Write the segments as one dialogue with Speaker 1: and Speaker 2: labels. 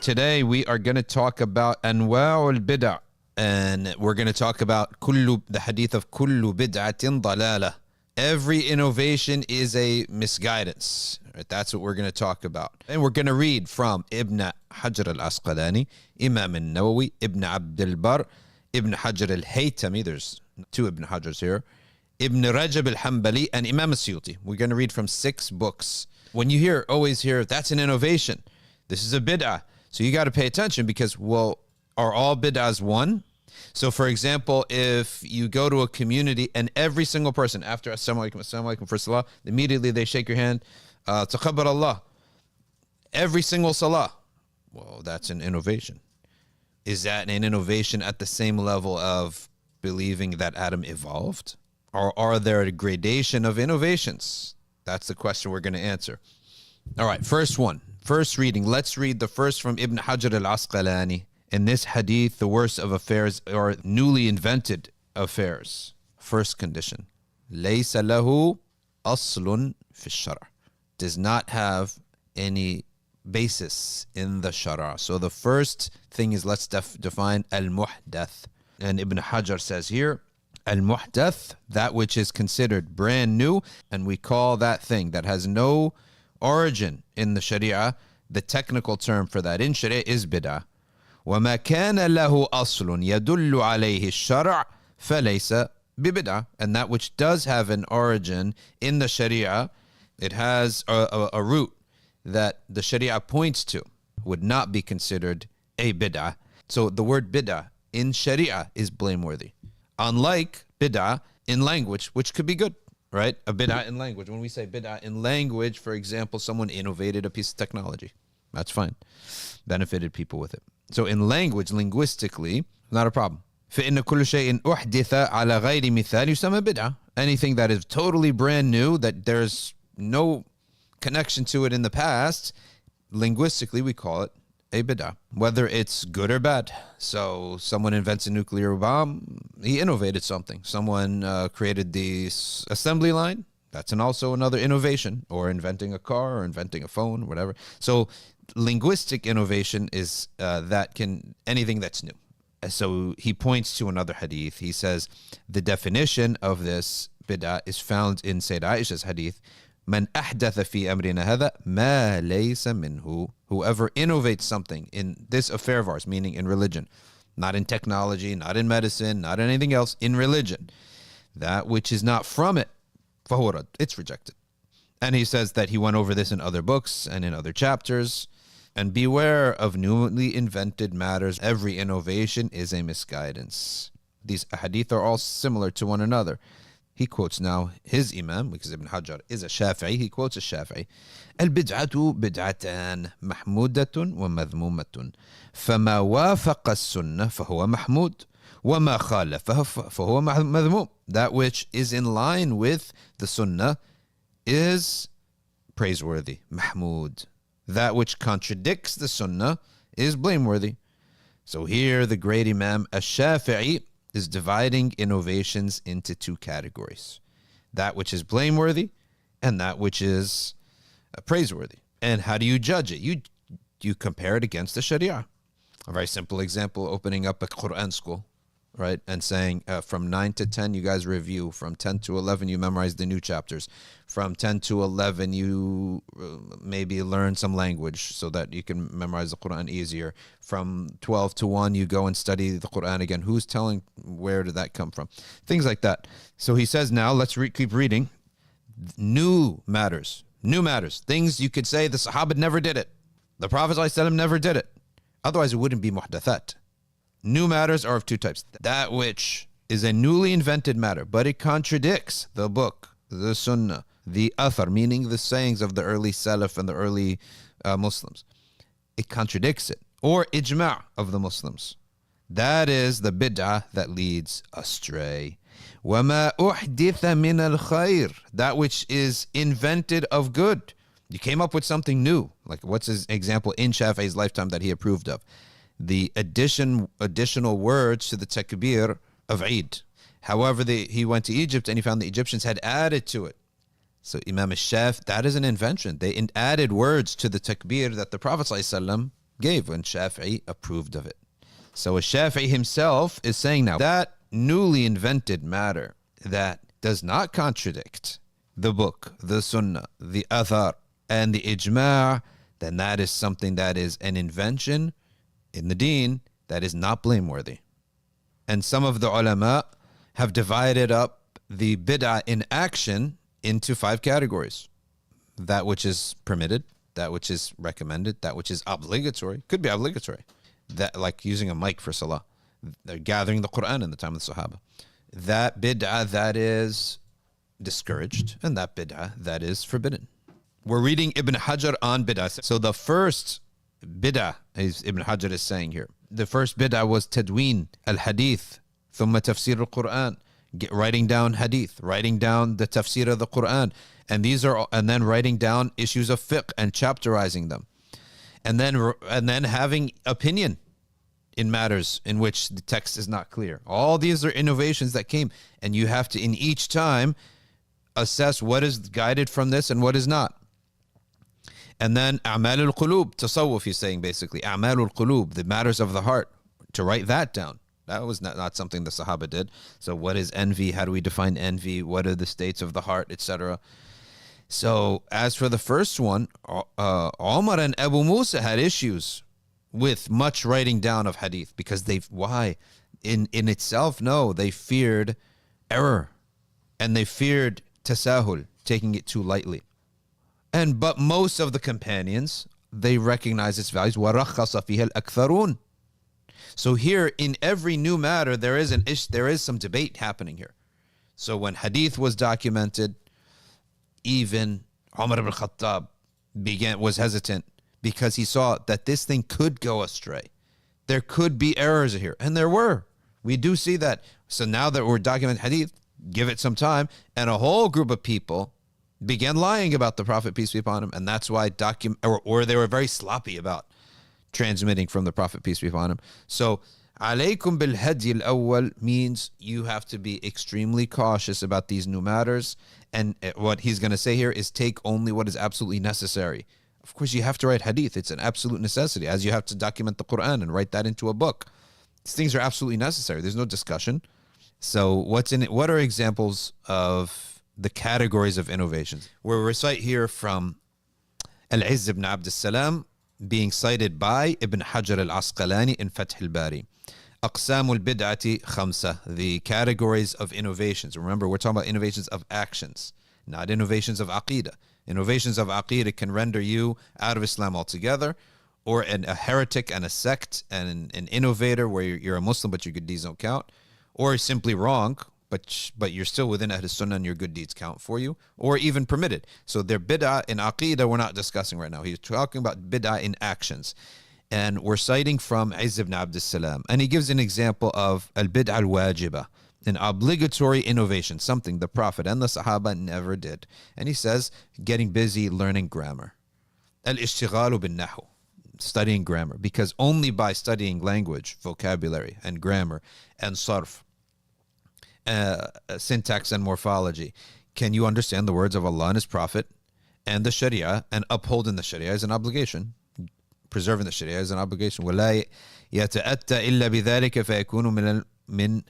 Speaker 1: Today we are going to talk about أنواع البدع, and we're going to talk about the hadith of كل بدعة ضلالة. Every innovation is a misguidance. Right, that's what we're going to talk about. And we're going to read from Ibn Hajar al-Asqalani, Imam al-Nawawi, Ibn Abd al-Barr, Ibn Hajar al-Haytami. There's two Ibn Hajars here. Ibn Rajab al-Hanbali, and Imam al-Suyuti. We're going to read from 6 books. When you always hear, that's an innovation. This is a bid'ah. So you got to pay attention because, well, are all bid'ahs one? So, for example, if you go to a community and every single person, after assalamu alaikum for salah, immediately they shake your hand, taqabbal Allah. Every single salah. Well, that's an innovation. Is that an innovation at the same level of believing that Adam evolved? Or are there a gradation of innovations? That's the question we're going to answer. All right, first reading. Let's read the first from Ibn Hajar al-Asqalani. In this hadith, the worst of affairs are newly invented affairs. First condition. لَيْسَ لَهُ أَصْلٌ فِي الشَّرْعِ. Does not have any basis in the shara. So the first thing is, let's define al-muhdath. And Ibn Hajar says here, al-muhdath, that which is considered brand new, and we call that thing that has no origin in the Sharia, the technical term for that in Sharia is bid'ah. وَمَا كَانَ لَهُ أَصْلٌ يَدُلُّ عَلَيْهِ الشَّرْعِ فَلَيْسَ بِبِدْعَةٍ. And that which does have an origin in the Sharia, it has a root that the Sharia points to, would not be considered a bid'ah. So the word bid'ah in Sharia is blameworthy. Unlike bid'ah in language, which could be good. Right? A bid'ah in language. When we say bid'ah in language, for example, someone innovated a piece of technology. That's fine. Benefited people with it. So in language, linguistically, not a problem. فَإِنَّ كُلُّ شَيْءٍ أُحْدِثَ عَلَى غَيْرِ مِثَالٍ يُسَمَّى بِدْعَةً. Anything that is totally brand new, that there's no connection to it in the past, linguistically we call it a bid'ah, whether it's good or bad. So someone invents a nuclear bomb, he innovated something. Someone created the assembly line, that's also another innovation, or inventing a car or inventing a phone, whatever. So linguistic innovation is anything that's new. So he points to another hadith. He says the definition of this bid'ah is found in Sayyidah Aisha's hadith, من أحدث في أمرنا هذا ما ليس منه. Whoever innovates something in this affair of ours, meaning in religion, not in technology, not in medicine, not in anything else, in religion, that which is not from it, فهو رد, it's rejected. And he says that he went over this in other books and in other chapters. And beware of newly invented matters. Every innovation is a misguidance. These hadith are all similar to one another. He quotes now his Imam, because Ibn Hajar is a Shafi'i. He quotes a Shafi'i. البدعة بدعتان محمودة ومذمومة فما وافق السنة فهو محمود وما خالفه فهو مذموم. That which is in line with the Sunnah is praiseworthy, mahmud. That which contradicts the Sunnah is blameworthy. So here the great Imam Ash-Shafi'i is dividing innovations into 2 categories. That which is blameworthy and that which is praiseworthy. And how do you judge it? You compare it against the Sharia. A very simple example, opening up a Quran school, right? And saying from 9 to 10, you guys review. From 10 to 11, you memorize the new chapters. From 10 to 11, you maybe learn some language so that you can memorize the Quran easier. From 12 to 1, you go and study the Quran again. Who's telling, where did that come from? Things like that. So he says now, let's keep reading. New matters. Things you could say the Sahaba never did it. The Prophet ﷺ never did it. Otherwise, it wouldn't be muhdathat. New matters are of 2 types. That which is a newly invented matter, but it contradicts the book, the Sunnah, the athar, meaning the sayings of the early Salaf and the early Muslims. It contradicts it. Or ijma' of the Muslims. That is the bid'ah that leads astray. وَمَا أُحْدِثَ مِنَ الْخَيْرِ. That which is invented of good. You came up with something new. Like what's his example in Shafi'i's lifetime that he approved of? The additional words to the takbir of Eid. However, he went to Egypt and he found the Egyptians had added to it. So Imam al-Shaf, that is an invention. They added words to the takbir that the Prophet ﷺ gave when Shafi'i approved of it. So Shafi'i himself is saying now that newly invented matter that does not contradict the book, the sunnah, the athar, and the ijma', then that is something that is an invention in the deen that is not blameworthy. And some of the ulama have divided up the bid'ah in action into 5 categories. That which is permitted, that which is recommended, that which is obligatory, could be obligatory, that like using a mic for salah, they're gathering the Quran in the time of the Sahaba. That bid'ah that is discouraged, and that bid'ah that is forbidden. We're reading Ibn Hajar on bid'ah. So the first bid'ah, as Ibn Hajar is saying here, the first bid'ah was tadween al-hadith, thumma tafsir al-Quran, writing down hadith, writing down the tafsir of the Quran, and then writing down issues of fiqh and chapterizing them, and then having opinion in matters in which the text is not clear. All these are innovations that came, and you have to in each time assess what is guided from this and what is not. And then a'mal al-qulub, tasawwuf, he's saying basically a'mal al-qulub, the matters of the heart, to write that down. That was not something the Sahaba did. So what is envy? How do we define envy? What are the states of the heart, etc.? So as for the first one, Omar and Abu Musa had issues with much writing down of hadith because why? In itself, no, they feared error and they feared tasahul, taking it too lightly. But most of the companions, they recognize its values. وَرَخَّصَ فِيهَا الْأَكْثَرُونَ. So here, in every new matter, there is some debate happening here. So when hadith was documented, even Umar ibn Khattab was hesitant because he saw that this thing could go astray. There could be errors here, and there were. We do see that. So now that we're documenting hadith, give it some time, and a whole group of people began lying about the Prophet, peace be upon him, and that's why or they were very sloppy about transmitting from the Prophet, peace be upon him. So alaykum bil hadi al-awwal means you have to be extremely cautious about these new matters, and what he's going to say here is take only what is absolutely necessary. Of course, you have to write hadith. It's an absolute necessity, as you have to document the Quran and write that into a book. These things are absolutely necessary. There's no discussion. So what's in it? What are examples of the categories of innovations? We'll recite here from Al-Izz ibn Abd al-Salam, being cited by Ibn Hajar al-Asqalani in Fath al-Bari. Aqsam al-bid'ati khamsa, the categories of innovations. Remember, we're talking about innovations of actions, not innovations of aqeedah. Innovations of aqeedah can render you out of Islam altogether, or a heretic and a sect and an innovator where you're a Muslim but your good deeds don't count, or simply wrong, but you're still within Ahl Sunnah and your good deeds count for you, or even permitted. So they're bid'ah in aqeedah we're not discussing right now. He's talking about bid'ah in actions. And we're citing from Izz ibn Abd al-Salam. And he gives an example of al-bid'ah al-wajibah, an obligatory innovation, something the Prophet and the Sahaba never did. And he says, getting busy learning grammar. Al-ishtighalu bin-nahu, studying grammar. Because only by studying language, vocabulary, and grammar, and sarf, syntax and morphology, can you understand the words of Allah and His Prophet and the Sharia, and upholding the Sharia is an obligation. Preserving the Sharia is an obligation. وَلَا يَتَأَتَّى إِلَّا بِذَلِكَ فَيَكُونُ مِنْ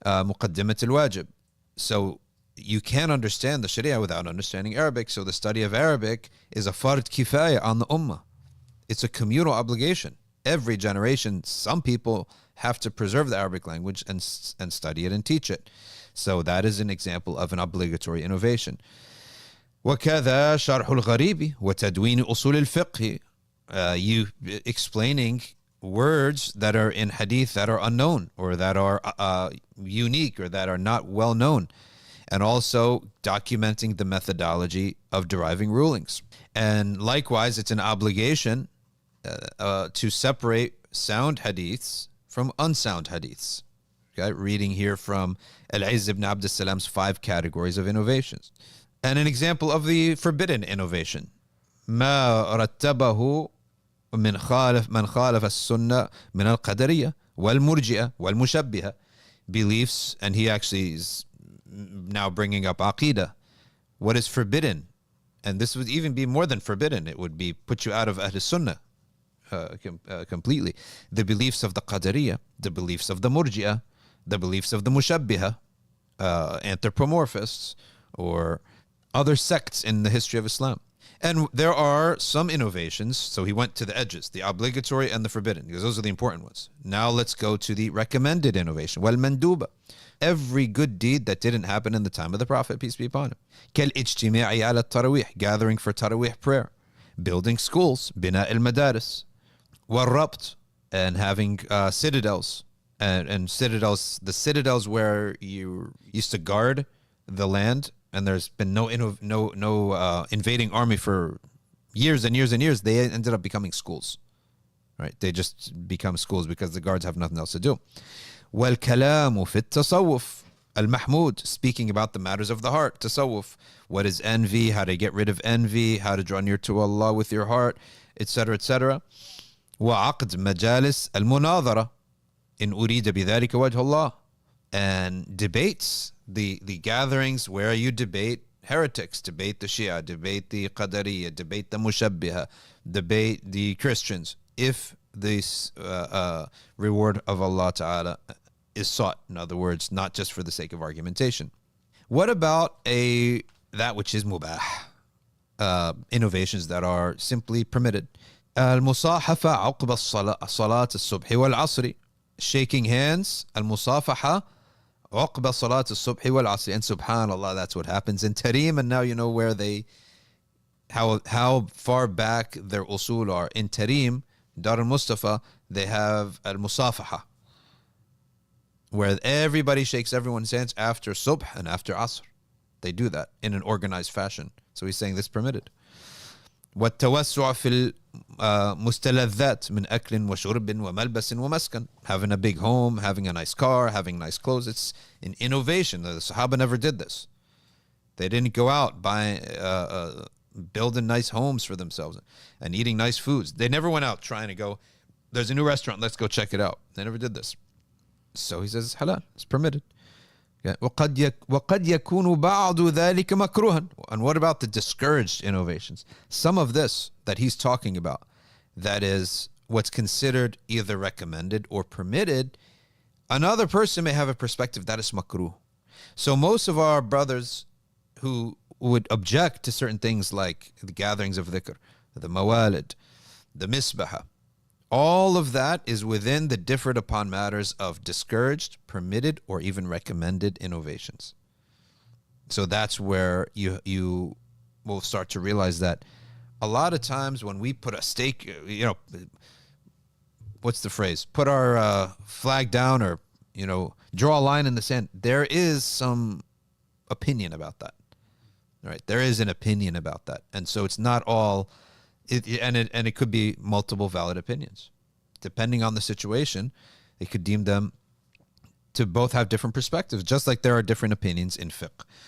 Speaker 1: مُقَدِّمَةِ الْوَاجِبِ. So you can't understand the Sharia without understanding Arabic. So the study of Arabic is a fard kifaya on the ummah. It's a communal obligation. Every generation, some people have to preserve the Arabic language and study it and teach it. So that is an example of an obligatory innovation. وَكَذَا شَرْحُ الْغَرِيبِ وَتَدْوِينِ أُصُولِ الْفِقْهِ. You explaining words that are in hadith that are unknown or that are unique or that are not well known, and also documenting the methodology of deriving rulings. And likewise, it's an obligation to separate sound hadiths from unsound hadiths. Okay, reading here from Al-Izz ibn Abd al-Salam's 5 categories of innovations. And an example of the forbidden innovation. ما رتبه من خالف السنة من القدرية والمرجئة والمشبهة, beliefs, and he actually is now bringing up aqeedah. What is forbidden? And this would even be more than forbidden. It would be put you out of Ahl Sunnah. completely. The beliefs of the Qadariyah, the beliefs of the Murji'ah, the beliefs of the Mushabbiha, anthropomorphists, or other sects in the history of Islam. And there are some innovations. So he went to the edges, the obligatory and the forbidden, because those are the important ones. Now let's go to the recommended innovation. Wal manduba. Every good deed that didn't happen in the time of the Prophet, peace be upon him. Kal ijtima'i ala tarawih, gathering for tarawih prayer. Building schools, bina al-madaris. Wal rabt, and having citadels. And citadels, the citadels where you used to guard the land, and there's been no invading army for years and years and years. They ended up becoming schools, right? They just become schools because the guards have nothing else to do. وَالْكَلَامُ فِي التَّصَوُّفِ al-mahmud, speaking about the matters of the heart, tasawwuf. What is envy? How to get rid of envy? How to draw near to Allah with your heart, etc., etc. وَعَقْدْ مَجَالِسْ الْمُنَاظَرَةِ إِنْ أُرِيدَ بِذَلِكَ وَجْهُ اللَّهِ, and debates, the gatherings where you debate heretics, debate the Shia, debate the Qadariyah, debate the Mushabbiha, debate the Christians, if this reward of Allah Ta'ala is sought. In other words, not just for the sake of argumentation. What about that which is mubah? Innovations that are simply permitted. Al-musahafa عقب صلاة الصبح والعصر. Shaking hands, al-musafaha عقب صلاة الصبح والعصر. And subhanallah, that's what happens in Tarim. And now you know where how far back their usul are. In Tarim, Dar al-Mustafa, they have al-musafaha, where everybody shakes everyone's hands after subh and after asr. They do that in an organized fashion. So he's saying this permitted. والتوسع في المستلذات من أكل وشرب وملبس ومسكن. Having a big home, having a nice car, having nice clothes. It's an innovation. The Sahaba never did this. They didn't go out building nice homes for themselves and eating nice foods. They never went out trying to go, there's a new restaurant, let's go check it out. They never did this. So he says, halal, it's permitted. وقد يكون بعض ذلك مكروها. And what about the discouraged innovations? Some of this that he's talking about, that is what's considered either recommended or permitted, another person may have a perspective that is makruh. So most of our brothers who would object to certain things like the gatherings of dhikr, the mawalid, the misbaha, all of that is within the differed upon matters of discouraged, permitted, or even recommended innovations. So that's where you will start to realize that a lot of times when we put a stake, what's the phrase? Put our flag down, or, draw a line in the sand. There is some opinion about that, right? There is an opinion about that. And so it's not all... it could be multiple valid opinions. Depending on the situation, it could deem them to both have different perspectives, just like there are different opinions in fiqh.